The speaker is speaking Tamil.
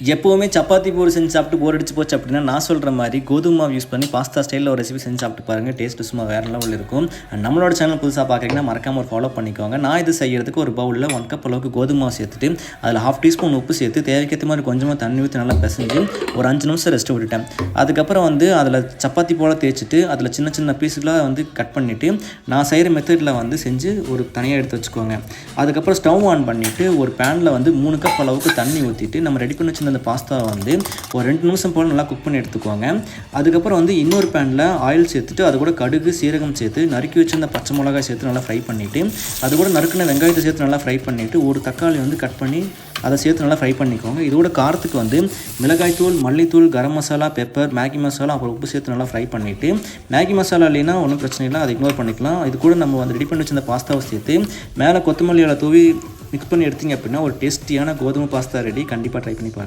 எப்போவுமே சப்பாத்தி பூரி செஞ்சு சாப்பிட்டு போர் அடிச்சு போச்சு அப்படின்னா நான் சொல்கிற மாதிரி கோதுமை மாவு யூஸ் பண்ணி பாஸ்தா ஸ்டைலில் ஒரு ரெசிபி செஞ்சு சாப்பிட்டு பாருங்கள். டேஸ்ட்டு சும்மா வேறு லெவலில் இருக்கும். நம்மளோட சேனல் புதுசாக பார்க்குறீங்கன்னா மறக்காம ஒரு ஃபாலோ பண்ணிக்கோங்க. நான் இது செய்கிறதுக்கு ஒரு பவுலில் 1 கப் அளவுக்கு கோதுமை மாவு சேர்த்துட்டு அதில் 1/2 டீஸ்பூன் உப்பு சேர்த்து தேவைக்கேற்ற மாதிரி கொஞ்சமாக தண்ணி ஊற்றி நல்லா பிசைஞ்சு ஒரு 5 நிமிஷம் ரெஸ்ட்டு விட்டுட்டேன். அதுக்கப்புறம் அதில் சப்பாத்தி போல் தேய்ச்சிட்டு அதில் சின்ன சின்ன பீஸுகளாக கட் பண்ணிவிட்டு நான் செய்கிற மெத்தடில் செஞ்சு ஒரு தனியாக எடுத்து வச்சுக்கோங்க. அதுக்கப்புறம் ஸ்டவ் ஆன் பண்ணிவிட்டு ஒரு பேனில் 3 கப் அளவுக்கு தண்ணி ஊற்றிட்டு நம்ம ரெடி பண்ணி வச்சு அந்த பாஸ்தாவை ஒரு 2 நிமிஷம் போல் நல்லா குக் பண்ணி எடுத்துக்கோங்க. அதுக்கப்புறம் இன்னொரு பேனில் ஆயில் சேர்த்துட்டு அது கூட கடுகு சீரகம் சேர்த்து நறுக்கி வச்சு பச்சை மிளகாய் சேர்த்து நல்லா ஃப்ரை பண்ணிவிட்டு அது கூட நறுக்கின வெங்காயத்தை சேர்த்து நல்லா ஃப்ரை பண்ணிவிட்டு ஒரு தக்காளி கட் பண்ணி அதை சேர்த்து நல்லா ஃப்ரை பண்ணிக்கோங்க. இதோட காரத்துக்கு மிளகாய்த்தூள், மல்லித்தூள், கரம் மசாலா, பெப்பர், மேகி மசாலா, அப்புறம் உப்பு சேர்த்து நல்லா ஃப்ரை பண்ணிவிட்டு மேகி மசாலா இல்லைன்னா ஒன்றும் பிரச்சனை இல்லை, அதை இக்னோர் பண்ணிக்கலாம். இது கூட நம்ம ரெடி பண்ணி வச்சு பாஸ்தாவை சேர்த்து மேலே கொத்தமல்லி இலை தூவி மிக்ஸ் பண்ணி எடுத்தீங்க அப்படின்னா ஒரு டேஸ்டியான கோதுமை பாஸ்தா ரெடி. கண்டிப்பாக ட்ரை பண்ணி பாருங்கள்.